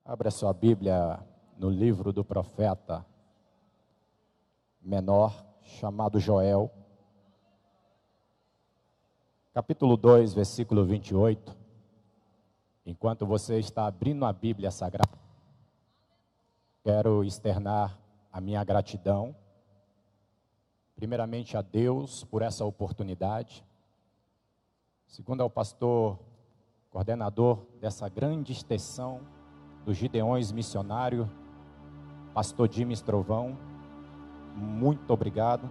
Abra sua Bíblia no livro do profeta menor, chamado Joel, capítulo 2, versículo 28. Enquanto você está abrindo a Bíblia Sagrada, quero externar a minha gratidão, primeiramente a Deus por essa oportunidade, segundo ao pastor coordenador dessa grande extensão dos Gideões Missionários, pastor Dimes Trovão, muito obrigado.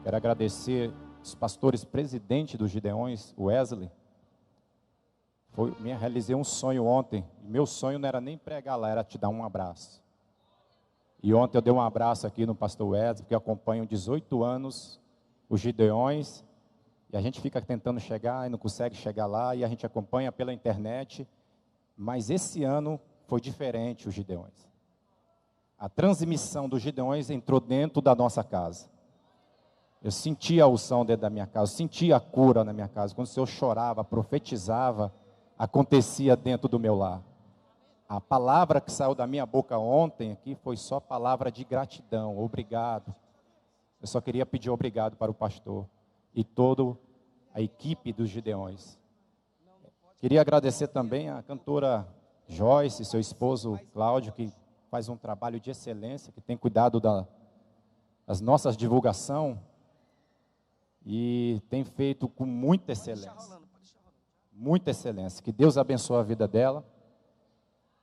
Quero agradecer os pastores presidentes dos Gideões, Wesley. Realizei um sonho ontem, meu sonho não era nem pregar lá, era te dar um abraço. E ontem eu dei um abraço aqui no pastor Wesley, que acompanha 18 anos os Gideões, e a gente fica tentando chegar e não consegue chegar lá, e a gente acompanha pela internet. Mas esse ano foi diferente, os Gideões. A transmissão dos Gideões entrou dentro da nossa casa. Eu sentia a unção dentro da minha casa, eu sentia a cura na minha casa. Quando o Senhor chorava, profetizava, acontecia dentro do meu lar. A palavra que saiu da minha boca ontem aqui foi só palavra de gratidão, obrigado. Eu só queria pedir obrigado para o pastor e toda a equipe dos Gideões. Queria agradecer também a cantora Joyce, seu esposo Cláudio, que faz um trabalho de excelência, que tem cuidado das nossas divulgações e tem feito com muita excelência. Muita excelência. Que Deus abençoe a vida dela.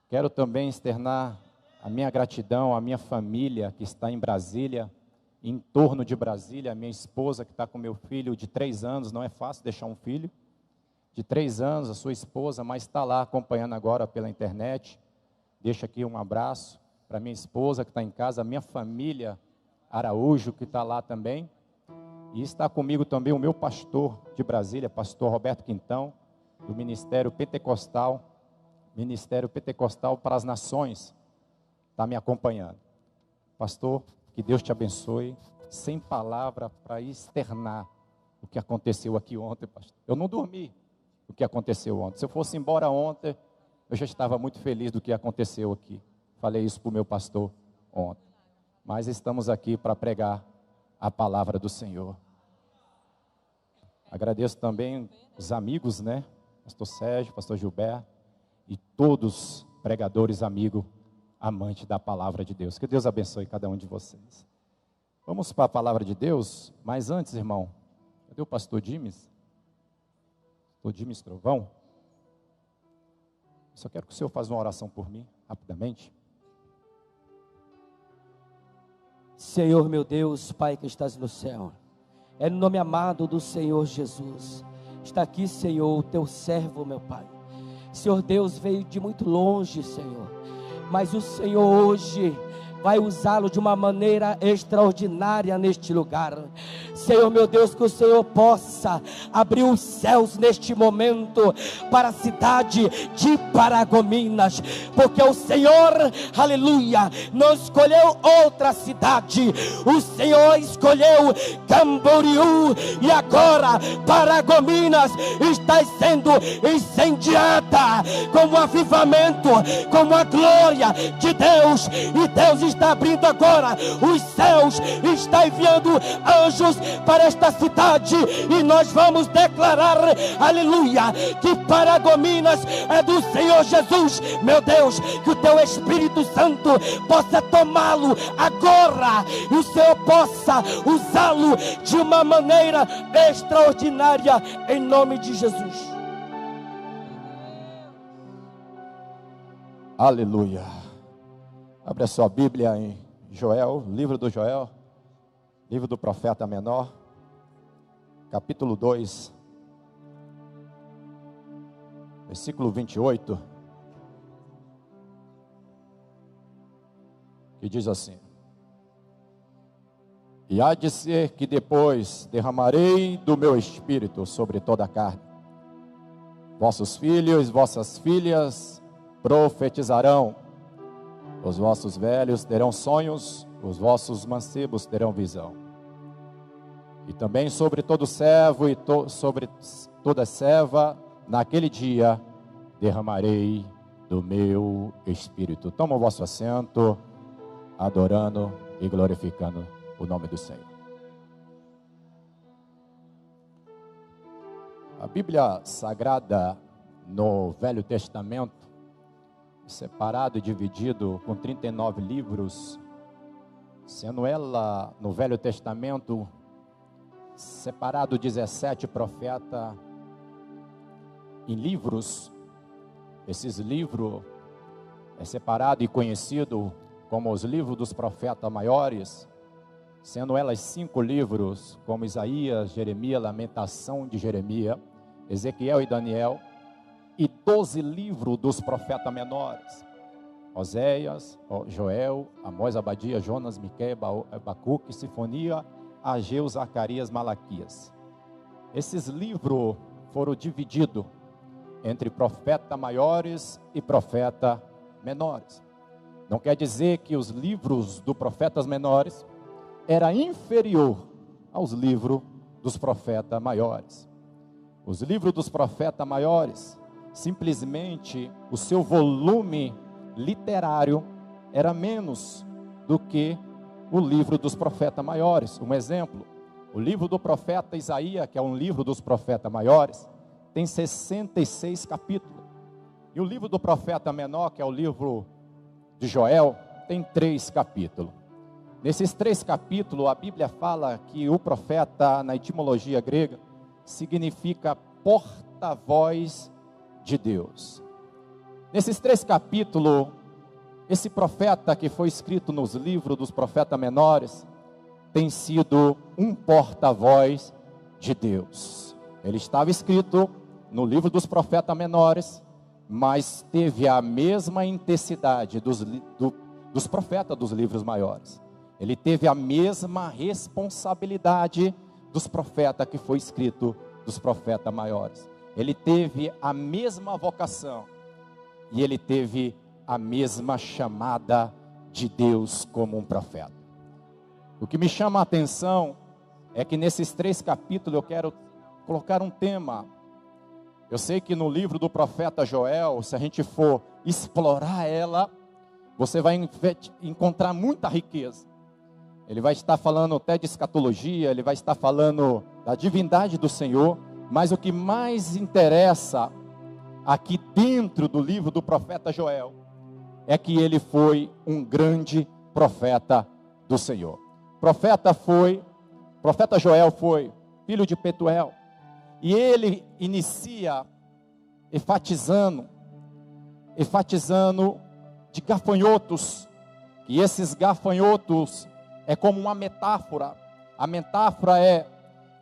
Quero também externar a minha gratidão à minha família que está em Brasília, em torno de Brasília, a minha esposa que está com meu filho de 3 anos, não é fácil deixar um filho de 3 anos, a sua esposa, mas está lá acompanhando agora pela internet. Deixo aqui um abraço para minha esposa que está em casa, a minha família Araújo que está lá também. E está comigo também o meu pastor de Brasília, pastor Roberto Quintão, do Ministério Pentecostal para as Nações, está me acompanhando. Pastor, que Deus te abençoe, sem palavra para externar o que aconteceu aqui ontem, pastor. Eu não dormi. O que aconteceu ontem. Se eu fosse embora ontem, eu já estava muito feliz do que aconteceu aqui. Falei isso para o meu pastor ontem. Mas estamos aqui para pregar a palavra do Senhor. Agradeço também os amigos, né? Pastor Sérgio, pastor Gilberto e todos pregadores, amigos, amantes da palavra de Deus. Que Deus abençoe cada um de vocês. Vamos para a palavra de Deus, mas antes, irmão, cadê o pastor Dimes? O Dimes Trovão, só quero que o Senhor faça uma oração por mim, rapidamente. Senhor meu Deus, Pai que estás no céu, é no nome amado do Senhor Jesus, está aqui, Senhor, o teu servo, meu Pai. Senhor Deus, veio de muito longe, Senhor, mas o Senhor hoje vai usá-lo de uma maneira extraordinária neste lugar. Senhor meu Deus, que o Senhor possa abrir os céus neste momento para a cidade de Paragominas, porque o Senhor, aleluia, não escolheu outra cidade, o Senhor escolheu Camboriú, e agora Paragominas está sendo incendiada com o avivamento, com a glória de Deus, e Deus está abrindo agora os céus, está enviando anjos para esta cidade, e nós vamos declarar, aleluia, que Paragominas é do Senhor Jesus. Meu Deus, que o teu Espírito Santo possa tomá-lo agora, e o Senhor possa usá-lo de uma maneira extraordinária, em nome de Jesus. Aleluia. Abre a sua Bíblia em Joel, livro do Joel, livro do profeta menor, capítulo 2, versículo 28, que diz assim: E há de ser que depois derramarei do meu espírito sobre toda a carne. Vossos filhos e vossas filhas profetizarão. Os vossos velhos terão sonhos, os vossos mancebos terão visão. E também sobre todo servo e sobre toda serva, naquele dia derramarei do meu espírito. Toma o vosso assento, adorando e glorificando o nome do Senhor. A Bíblia Sagrada no Velho Testamento, separado e dividido com 39 livros, sendo ela no Velho Testamento separado 17 profetas em livros. Esses livros é separado e conhecido como os livros dos profetas maiores, sendo elas 5 livros, como Isaías, Jeremias, Lamentação de Jeremias, Ezequiel e Daniel, e 12 livros dos profetas menores, Oséias, Joel, Amós, Abadia, Jonas, Miqueias, Abacuque, Sinfonia, Ageu, Zacarias, Malaquias. Esses livros foram divididos entre profetas maiores e profetas menores. Não quer dizer que os livros dos profetas menores era inferior aos livros dos profetas maiores. Os livros dos profetas maiores, simplesmente o seu volume literário era menos do que o livro dos profetas maiores. Um exemplo, o livro do profeta Isaías, que é um livro dos profetas maiores, tem 66 capítulos. E o livro do profeta menor, que é o livro de Joel, tem 3 capítulos. Nesses 3 capítulos, a Bíblia fala que o profeta, na etimologia grega, significa porta-voz de Deus. Nesses 3 capítulos, esse profeta que foi escrito nos livros dos profetas menores, tem sido um porta-voz de Deus. Ele estava escrito no livro dos profetas menores, mas teve a mesma intensidade dos profetas dos livros maiores. Ele teve a mesma responsabilidade dos profetas que foi escrito dos profetas maiores. Ele teve a mesma vocação e ele teve a mesma chamada de Deus como um profeta. O que me chama a atenção é que nesses 3 capítulos eu quero colocar um tema. Eu sei que no livro do profeta Joel, se a gente for explorar ela, você vai encontrar muita riqueza. Ele vai estar falando até de escatologia, ele vai estar falando da divindade do Senhor, mas o que mais interessa aqui dentro do livro do profeta Joel é que ele foi um grande profeta do Senhor. Profeta Joel foi filho de Petuel, e ele inicia enfatizando de gafanhotos, que esses gafanhotos é como uma metáfora. A metáfora é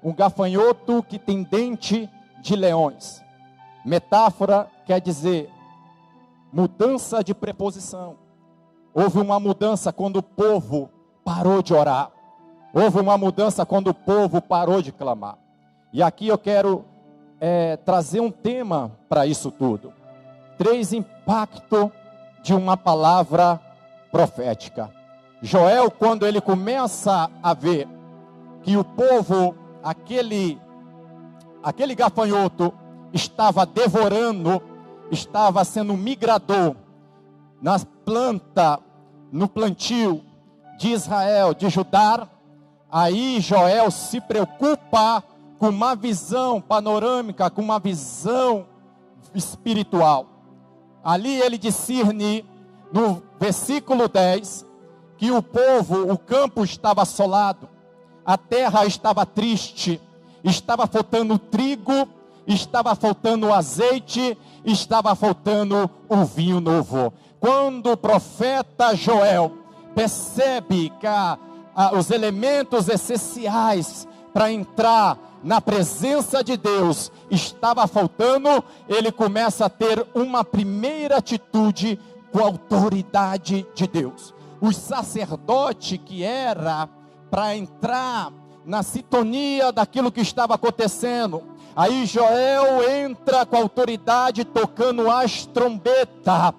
um gafanhoto que tem dente de leões. Metáfora quer dizer mudança de preposição. Houve uma mudança quando o povo parou de orar. Houve uma mudança quando o povo parou de clamar. E aqui eu quero trazer um tema para isso tudo. 3 impactos de uma palavra profética. Joel, quando ele começa a ver que o povo, aquele gafanhoto, estava devorando, estava sendo migrador nas plantas, no plantio de Israel, de Judá, aí Joel se preocupa com uma visão panorâmica, com uma visão espiritual. Ali ele discerne, no versículo 10, que o povo, o campo estava assolado, a terra estava triste, estava faltando trigo, estava faltando azeite, estava faltando o vinho novo. Quando o profeta Joel percebe que os elementos essenciais para entrar na presença de Deus estava faltando, ele começa a ter uma primeira atitude com a autoridade de Deus. O sacerdote que era para entrar na sintonia daquilo que estava acontecendo, aí Joel entra com a autoridade tocando as trombetas,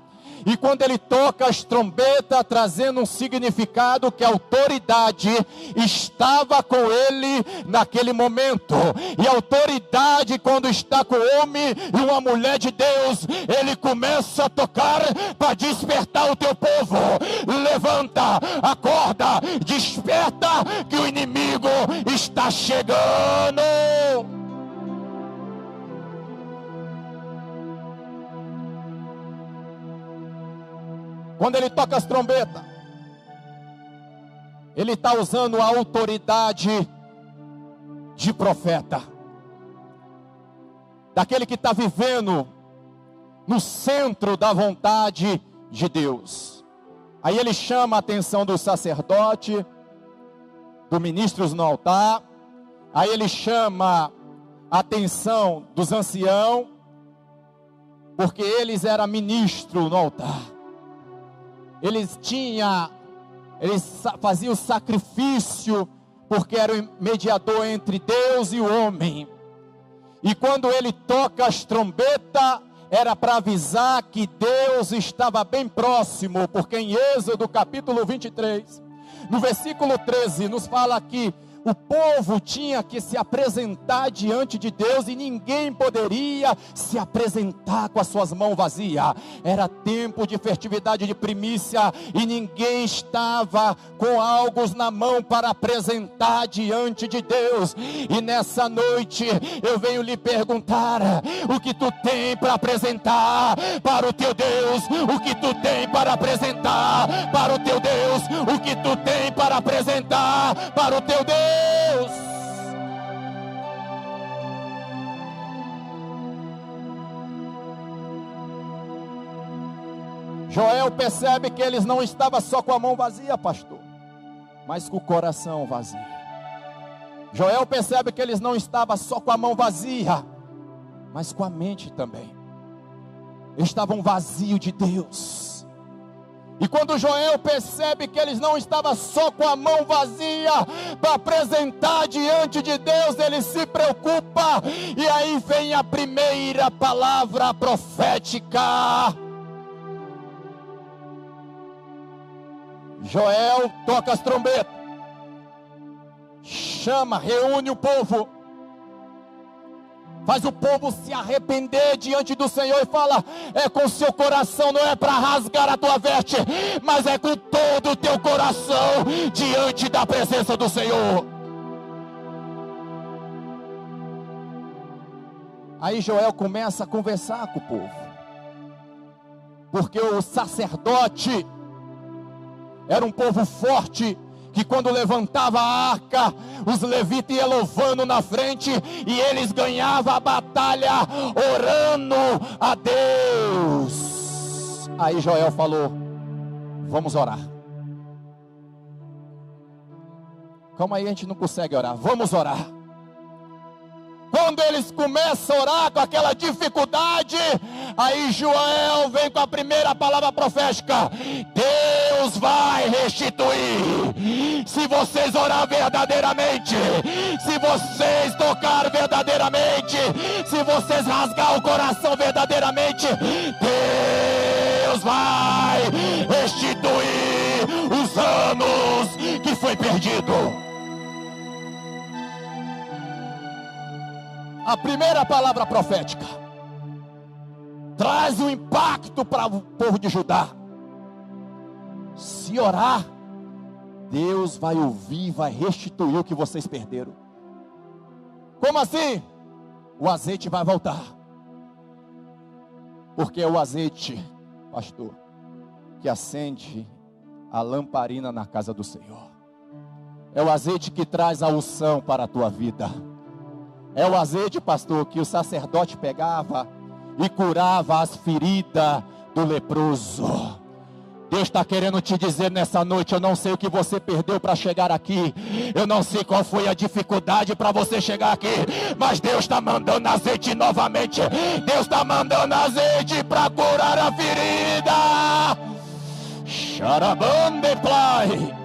E quando ele toca as trombetas, trazendo um significado que a autoridade estava com ele naquele momento. E a autoridade, quando está com o homem e uma mulher de Deus, ele começa a tocar para despertar o teu povo. Levanta, acorda, desperta, que o inimigo está chegando. Quando ele toca as trombetas, ele está usando a autoridade de profeta, daquele que está vivendo no centro da vontade de Deus. Aí ele chama a atenção do sacerdote, dos ministros no altar. Aí ele chama a atenção dos anciãos, porque eles eram ministros no altar. Eles faziam sacrifício, porque era o mediador entre Deus e o homem. E quando ele toca as trombetas, era para avisar que Deus estava bem próximo, porque em Êxodo capítulo 23, no versículo 13, nos fala que o povo tinha que se apresentar diante de Deus e ninguém poderia se apresentar com as suas mãos vazias. Era tempo de festividade de primícia e ninguém estava com algo na mão para apresentar diante de Deus. E nessa noite eu venho lhe perguntar: o que tu tem para apresentar para o teu Deus? O que tu tem para apresentar para o teu Deus? O que tu tem para apresentar para o teu Deus? Joel percebe que eles não estavam só com a mão vazia, pastor, mas com o coração vazio. Joel percebe que eles não estavam só com a mão vazia, mas com a mente também. Eles estavam vazios de Deus. E quando Joel percebe que eles não estavam só com a mão vazia para apresentar diante de Deus, ele se preocupa. E aí vem a primeira palavra profética. Joel toca as trombetas, chama, reúne o povo, faz o povo se arrepender diante do Senhor e fala: é com seu coração, não é para rasgar a tua veste, mas é com todo o teu coração diante da presença do Senhor. Aí Joel começa a conversar com o povo, porque o sacerdote era um povo forte, que quando levantava a arca, os levitas iam louvando na frente, e eles ganhavam a batalha orando a Deus. Aí Joel falou: vamos orar. Calma aí, a gente não consegue orar, vamos orar. Quando eles começam a orar com aquela dificuldade, aí Joel vem com a primeira palavra profética: Deus vai restituir. Se vocês orar verdadeiramente, se vocês tocar verdadeiramente, se vocês rasgar o coração verdadeiramente, Deus vai restituir os anos que foi perdido. A primeira palavra profética traz um impacto para o povo de Judá. Se orar, Deus vai ouvir, vai restituir o que vocês perderam. Como assim? O azeite vai voltar. Porque é o azeite, pastor, que acende a lamparina na casa do Senhor. É o azeite que traz a unção para a tua vida. É o azeite, pastor, que o sacerdote pegava e curava as feridas do leproso. Deus está querendo te dizer nessa noite: eu não sei o que você perdeu para chegar aqui, eu não sei qual foi a dificuldade para você chegar aqui, mas Deus está mandando azeite novamente. Deus está mandando azeite para curar a ferida. Xarabande play.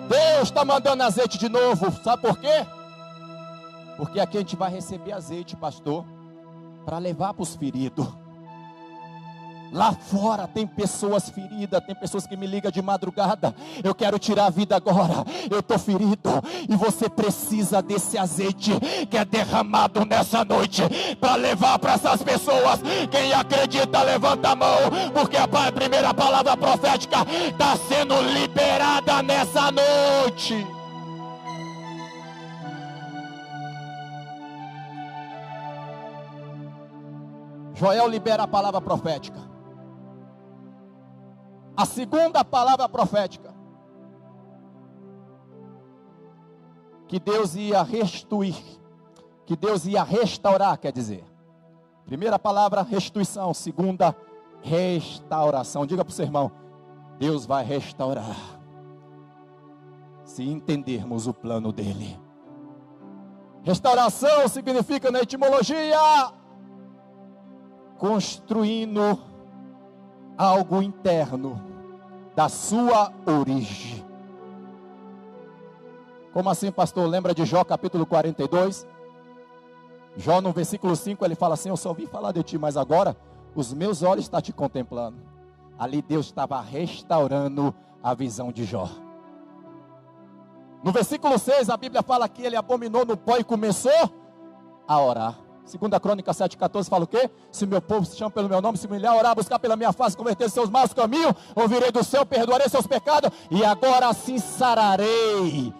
Deus está mandando azeite de novo. Sabe por quê? Porque aqui a gente vai receber azeite, pastor, para levar para os feridos. Lá fora tem pessoas feridas, tem pessoas que me ligam de madrugada. Eu quero tirar a vida agora, eu estou ferido. E você precisa desse azeite que é derramado nessa noite para levar para essas pessoas. Quem acredita, levanta a mão, porque a primeira palavra profética está sendo liberada nessa noite. Joel libera a palavra profética. A segunda palavra profética, que Deus ia restituir, que Deus ia restaurar, quer dizer. Primeira palavra, restituição. Segunda, restauração. Diga para o seu irmão, Deus vai restaurar, se entendermos o plano dele. Restauração significa, na etimologia, construindo algo interno da sua origem. Como assim, pastor? Lembra de Jó capítulo 42? Jó no versículo 5 ele fala assim: eu só ouvi falar de ti, mas agora os meus olhos estão te contemplando. Ali Deus estava restaurando a visão de Jó. No versículo 6 a Bíblia fala que ele abominou no pó e começou a orar. 2 Crônicas 7,14 fala o quê? Se meu povo se chama pelo meu nome, se humilhar, orar, buscar pela minha face, converter seus maus caminhos, ouvirei do céu, perdoarei seus pecados, e agora assim sararei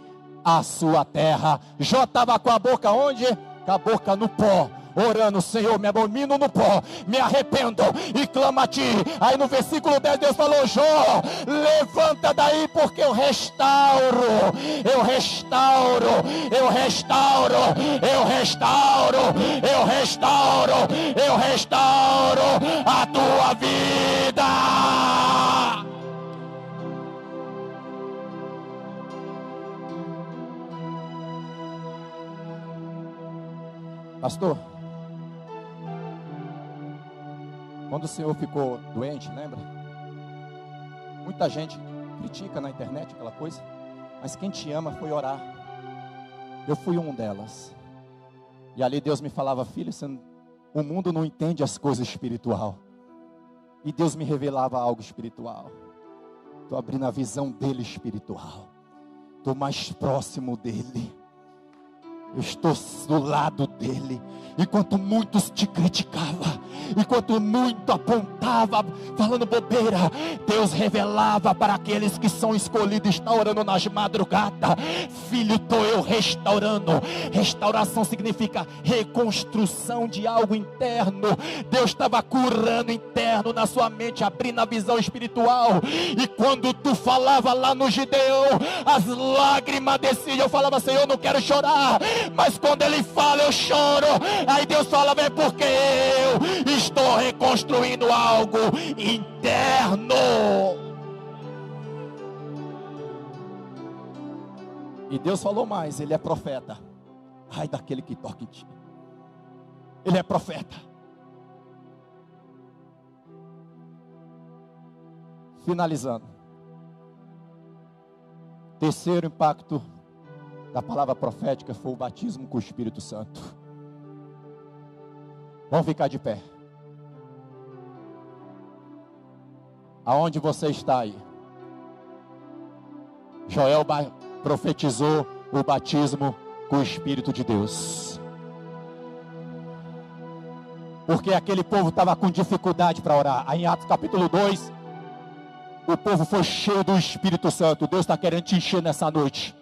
a sua terra. Jó estava com a boca onde? Com a boca no pó, orando: Senhor, me abomino no pó, me arrependo e clamo a ti. Aí no versículo 10 Deus falou: Jó, levanta daí, porque eu restauro, eu restauro, eu restauro, eu restauro, eu restauro, eu restauro a tua vida. Pastor, quando o senhor ficou doente, lembra? Muita gente critica na internet aquela coisa, mas quem te ama foi orar. Eu fui um delas. E ali Deus me falava: filho, o mundo não entende as coisas espiritual. E Deus me revelava algo espiritual. Estou abrindo a visão dele espiritual. Estou mais próximo dele. Eu estou do lado dele. Enquanto muitos te criticavam, enquanto muito apontava, falando bobeira, Deus revelava para aqueles que são escolhidos. Está orando nas madrugadas: filho, estou eu restaurando. Restauração significa reconstrução de algo interno. Deus estava curando interno na sua mente, abrindo a visão espiritual. E quando tu falava lá no Gideão, as lágrimas desciam. Eu falava: Senhor, eu não quero chorar, mas quando ele fala eu choro. Aí Deus fala: é porque eu estou reconstruindo algo interno. E Deus falou mais: ele é profeta. Ai daquele que toca em ti. Ele é profeta. Finalizando, terceiro impacto da palavra profética foi o batismo com o Espírito Santo. Vamos ficar de pé. Aonde você está aí? Joel profetizou o batismo com o Espírito de Deus. Porque aquele povo estava com dificuldade para orar. Aí em Atos capítulo 2, o povo foi cheio do Espírito Santo. Deus está querendo te encher nessa noite.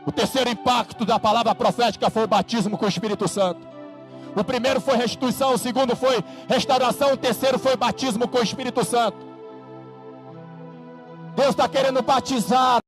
O terceiro impacto da palavra profética foi o batismo com o Espírito Santo. O primeiro foi restituição, o segundo foi restauração, o terceiro foi batismo com o Espírito Santo. Deus está querendo batizar